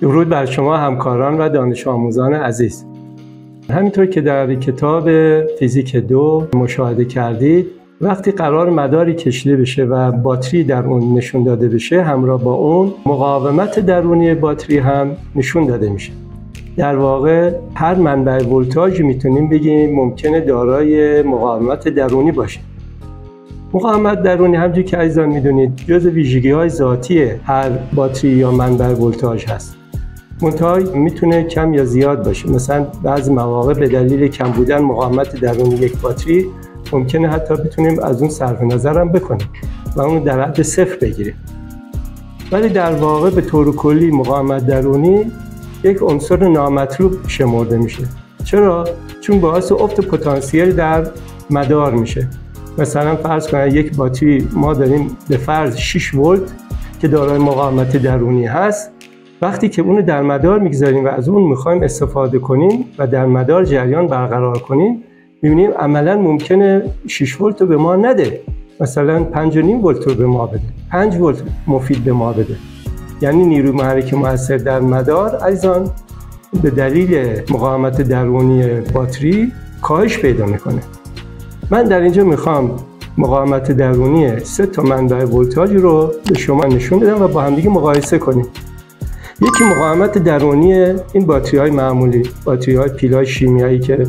درود بر شما همکاران و دانش آموزان عزیز. همینطور که در کتاب فیزیک 2 مشاهده کردید، وقتی قرار مداری کشیده بشه و باتری در اون نشون داده بشه، همراه با اون مقاومت درونی باتری هم نشون داده میشه. در واقع هر منبع ولتاژی میتونیم بگیم ممکنه دارای مقاومت درونی باشه. مقاومت درونی همونجوری که عزیزان میدونید جزء ویژگی‌های ذاتی هر باتری یا منبع ولتاژ هست. منتها میتونه کم یا زیاد باشه. مثلا بعضی مواقع به دلیل کم بودن مقاومت درونی یک باتری ممکنه حتی بتونیم از اون صرف نظر هم بکنیم و اون در حد صفر بگیریم. ولی در واقع به طور کلی مقاومت درونی یک عنصر نامطلوب شمرده میشه. چرا؟ چون باعث افت پتانسیل در مدار میشه. مثلا فرض کنید یک باتری ما داریم به فرض 6 ولت که دارای مقاومت درونی هست. وقتی که اون در مدار میگذاریم و از اون میخوایم استفاده کنیم و در مدار جریان برقرار کنیم، میبینیم عملا ممکنه 6 ولت رو به ما نده، مثلا 5.5 ولت رو به ما بده، 5 ولت مفید به ما بده. یعنی نیروی محرک مؤثر در مدار عزیزان به دلیل مقاومت درونی باتری کاهش پیدا میکنه. من در اینجا میخوام مقاومت درونی 3 تا منبع ولتاژ رو به شما نشون بدم و با هم دیگه مقایسه کنیم. یکی مقاومت درونی این باتری‌های معمولی، باتری‌های پیلای شیمیایی که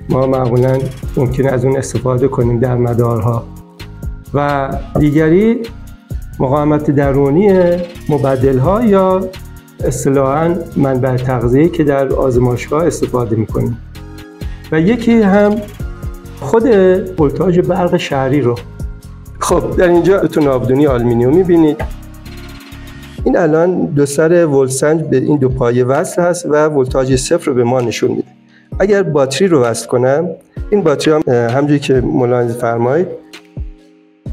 ما معمولاً ممکنه از اون استفاده کنیم در مدارها، و دیگری مقاومت درونی مبدل‌ها یا اصطلاحاً منبع تغذیه که در آزمایشگاه استفاده می‌کنیم، و یکی هم خود ولتاژ برق شهری رو. خب در اینجا 2 تا ناودونی آلومینیوم می‌بینید. این الان دو سر ولتسنج به این 2 پایه وصل هست و ولتاژ 0 رو به ما نشون میده. اگر باتری رو وصل کنم، این باتری هم همونجوری که ملاحظه فرمایید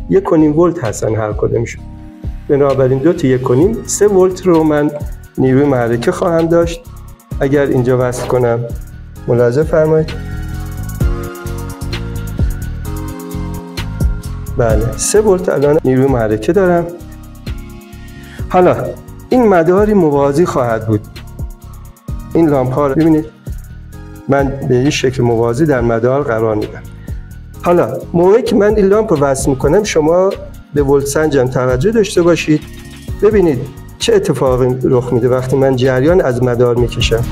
1.5 ولت هستن هر کدومشون. بنابراین 2 تا 1.5 3 ولت رو من نیروی محرکه خواهم داشت. اگر اینجا وصل کنم ملاحظه فرمایید، بله 3 ولت الان نیروی محرکه دارم. حالا این مداری موازی خواهد بود. این لامپ ها رو ببینید، من به این شکل موازی در مدار قرار میدم. حالا موقعی که من این لامپ رو وصل میکنم، شما به ولتسنج هم توجه داشته باشید. ببینید چه اتفاقی رخ میده وقتی من جریان از مدار میکشم.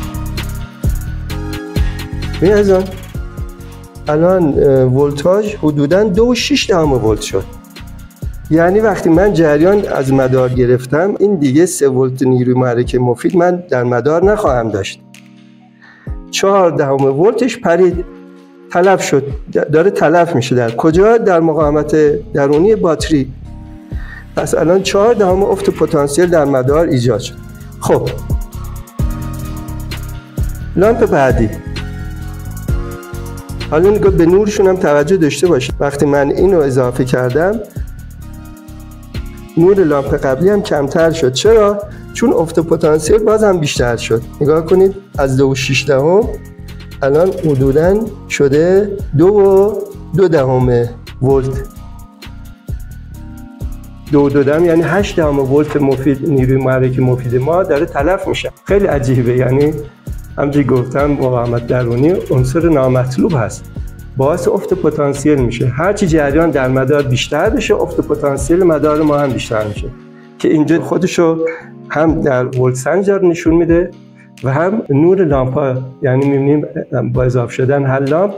ببینید عزیزان، الان ولتاژ حدوداً 2.6 ولت شد. یعنی وقتی من جریان از مدار گرفتم، این دیگه 3 ولت نیروی محرک مفید من در مدار نخواهم داشت. 0.4 ولتش پرید، تلف شد، داره تلف میشه. در کجا؟ در مقاومت درونی باتری. پس الان 0.4 افت پتانسیل در مدار ایجاد شد. خب لامپ بعدی، حالا نگاه به نورشون هم توجه داشته باشید. وقتی من اینو اضافه کردم، نور لامپ قبلی هم کمتر شد. چرا؟ چون افت پتانسیل باز هم بیشتر شد. نگاه کنید، از 2.6 الان حدوداً شده 2.2 ولت. 2.2 یعنی 8 ولت مفید، نیروی محرک مفید ما داره تلف میشه. خیلی عجیبه. یعنی همونجوری گفتم مقاومت درونی عنصر نامطلوب هست، باعث افت پتانسیل میشه. هرچی جریان در مدار بیشتر بشه، افت پتانسیل مدار ما هم بیشتر میشه، که اینجا خودشو هم در ولتسنج نشون میده و هم نور لامپا. یعنی میبینیم با اضافه شدن هر لامپ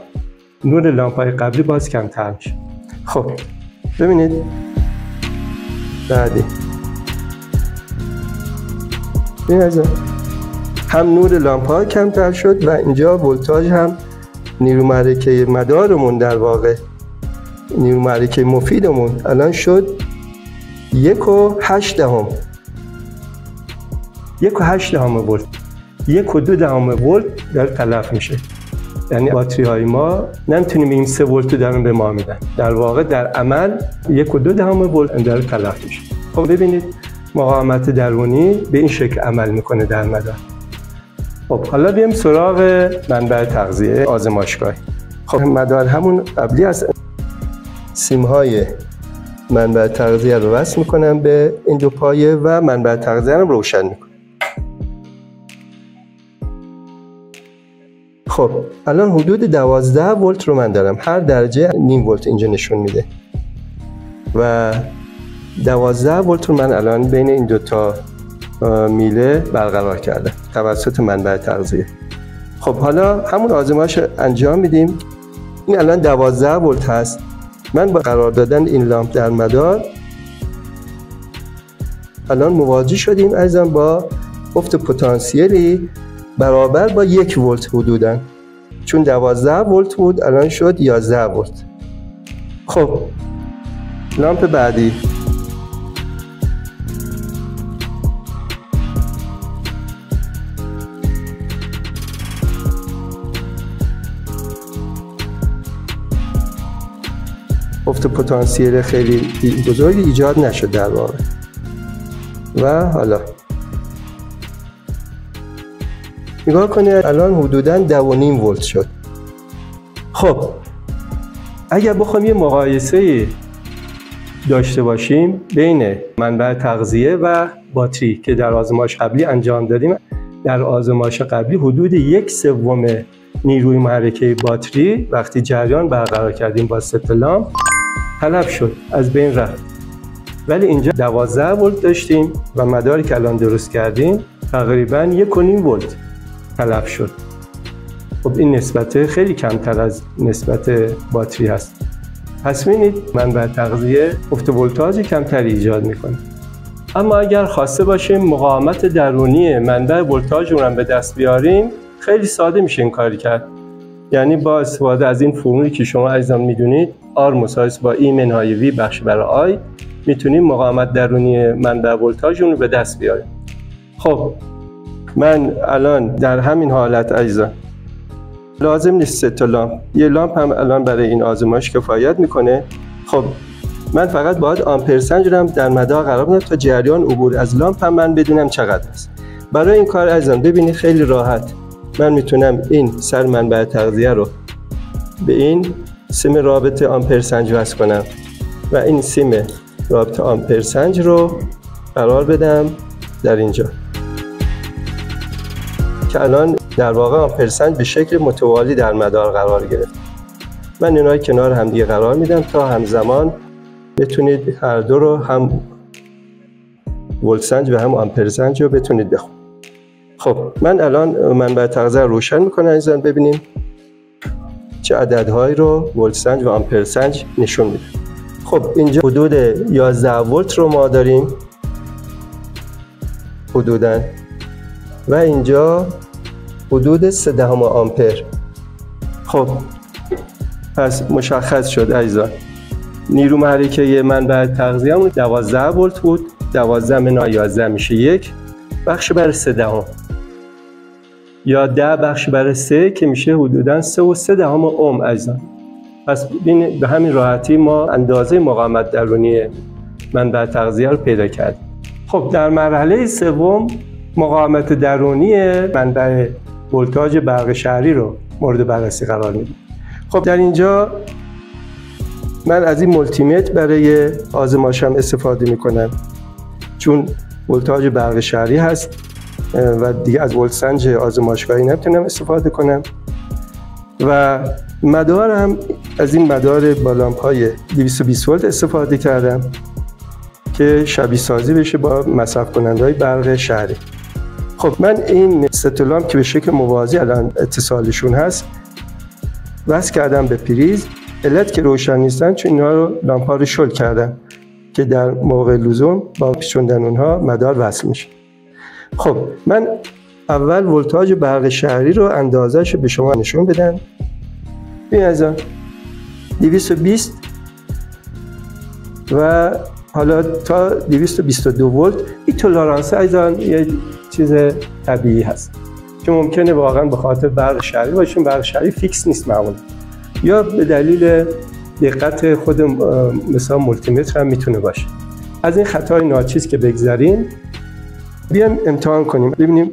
نور لامپای قبلی باز کمتر میشه. خب ببینید بعدی، ببینید هم نور لامپا کمتر شد و اینجا ولتاژ هم نیروی محرکه مدارمون، در واقع نیروی محرکه مفیدمون الان شد 1.8 ولت. 1.2 ولت داره تلف میشه. یعنی باتری های ما نمیتونیم این 3 ولت دارن به ما میدن. در واقع در عمل 1.2 ولت داره تلف میشه. خب ببینید مقاومت درونی به این شکل عمل میکنه در مدار. خب حالا بیایم سراغ منبع تغذیه آزمایشگاهی. خب مدار همون قبلی است. سیم‌های منبع تغذیه رو وصل میکنم به این 2 پایه و منبع تغذیه رو روشن میکنم. خب الان حدود 12 ولت رو من دارم، هر درجه نیم ولت اینجا نشون میده و 12 ولت رو من الان بین این دوتا میله برقرار کردم توسط منبع تغذیه. خب حالا همون آزمایش انجام میدیم. این الان 12 ولت هست. من با قرار دادن این لامپ در مدار الان مواجه شدیم عزیزان با افت پتانسیلی برابر با 1 ولت حدوداً، چون 12 ولت بود الان شد 11 ولت. خب لامپ بعدی. افت پتانسیل خیلی بزرگی ایجاد نشد در واقع. و حالا نگاه کنید الان حدوداً 12.5 ولت شد. خب اگر بخوایم یه مقایسه داشته باشیم بین منبع تغذیه و باتری که در آزمایش قبلی انجام دادیم، در آزمایش قبلی حدود 1/3 نیروی محرکه باتری وقتی جریان برقرار کردیم با ست لامپ تلف شد، از بین رفت. ولی اینجا 12 ولت داشتیم و مداری که الان درست کردیم تقریباً 1.5 ولت تلف شد. خب این نسبت خیلی کمتر از نسبت باتری هست. پس ببینید منبع تغذیه افت ولتاژ کمتری ایجاد میکنه. اما اگر خواسته باشیم مقاومت درونی منبع ولتاژ رو به دست بیاریم خیلی ساده میشه این کاری کرد. یعنی با استفاده از این فرمولی که شما عزیزان میدونید R مساوی با E منهای V بخش بر I میتونیم مقاومت درونی منبع ولتاژ رو به دست بیاریم. خب من الان در همین حالت عزیزان لازم نیست 3 تا لامپ، یه لامپ هم الان برای این آزمایش کفایت میکنه. خب من فقط باید آمپرسنج رو در مدار قرار بدم تا جریان عبور از لامپ هم من بدونم چقدر است. برای این کار عزیزان ببینید خیلی راحت من میتونم این سر منبع تغذیه رو به این سیم رابط آمپرسنج وصل کنم و این سیم رابط آمپرسنج رو قرار بدم در اینجا که الان در واقع آمپرسنج به شکل متوالی در مدار قرار گرفت. من اینها کنار هم دیگه قرار میدم تا همزمان بتونید هر دو رو هم ولتسنج و هم آمپرسنج رو بتونید بخونید. خب من الان منبع تغذیه روشن میکنم عزیزان، ببینیم چه عددهایی رو ولتسنج و آمپرسنج نشون میده. خب اینجا حدود 11 ولت رو ما داریم حدوداً و اینجا حدود 0.3 آمپر. خب پس مشخص شد عزیزان نیرو محرکه منبع تغذیه همون 12 ولت بود. 12 منهای 11 میشه 1 بخش بر 0.3 یا 10 بخش بر 3 که میشه حدوداً 3.3 اوم عزیزان. پس به همین راحتی ما اندازه مقاومت درونی منبع تغذیه رو پیدا کردیم. خب در مرحله سوم مقاومت درونی منبع ولتاژ برق شهری رو مورد بررسی قرار میدیم. خب در اینجا من از این مولتیمتر برای آزمایشم استفاده میکنم چون ولتاژ برق شهری هست و دیگه از ولتسنج آزمایشگاهی نمیتونم استفاده کنم و مدارم از این مدار با لامپ‌های 220 ولت استفاده کردم که شبیه سازی بشه با مصرف کننده‌های برق شهری. خب من این 3 تا لامپ که به شکل موازی الان اتصالشون هست وصل کردم به پریز. علت که روشن نیستن چون اینا رو لامپ‌ها رو شل کردم که در موقع لزوم با پیچوندن اونها مدار وصل میشه. خب من اول ولتاژ برق شهری رو اندازه‌شو به شما نشون بدم. ببین عزیزان 220 و حالا تا 222 ولت این تولرانس عزیزان یه چیز طبیعی هست که ممکنه واقعا به خاطر برق شهری باشه. برق شهری فیکس نیست معمولا یا به دلیل دقت خود مثلا مولتیمتر هم میتونه باشه. از این خطای ناچیز که بگذریم بیایم امتحان کنیم ببینیم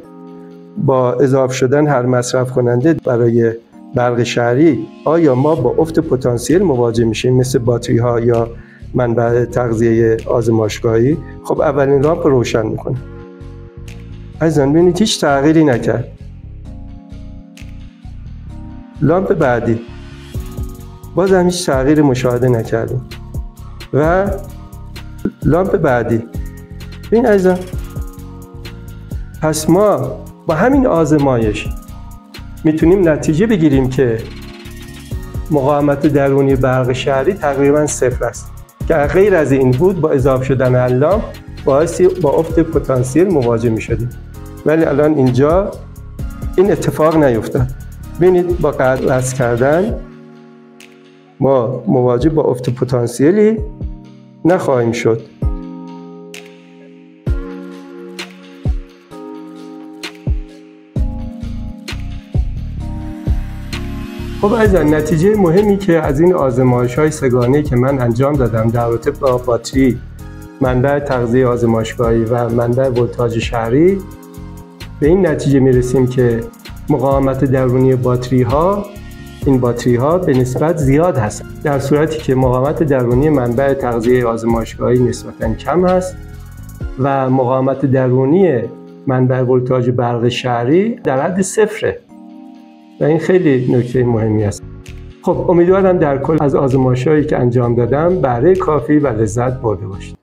با اضافه شدن هر مصرف کننده برای برق شهری آیا ما با افت پتانسیل مواجه میشیم مثل باتری ها یا منبع تغذیه آزمایشگاهی. خب اولین لامپ روشن میکنه عزیزان، ببینید هیچ تغییری نکرد. لامپ بعدی باز هم هیچ تغییری مشاهده نکردیم و لامپ بعدی. ببین عزیزان، پس ما با همین آزمایش میتونیم نتیجه بگیریم که مقاومت درونی برق شهری تقریبا صفر است که غیر از این بود با اضافه شدن لامپ باعث با افت پتانسیل مواجه میشدیم، ولی الان اینجا این اتفاق نیفتاد. ببینید با وصل کردن ما مواجه با افت پتانسیلی نخواهیم شد. خب عزیزان، نتیجه مهمی که از این آزمایش‌های سه‌گانه‌ای که من انجام دادم در رابطه با باتری، منبع تغذیه آزمایشگاهی و منبع ولتاژ شهری، به این نتیجه میرسیم که مقاومت درونی این باتری ها به نسبت زیاد هست، در صورتی که مقاومت درونی منبع تغذیه آزمایشگاهی نسبتاً کم است و مقاومت درونی منبع ولتاژ برق شهری در حد صفره و این خیلی نکته مهمی است. خب امیدوارم در کل از آزمایش‌هایی که انجام دادم بهره کافی و لذت برده باشید.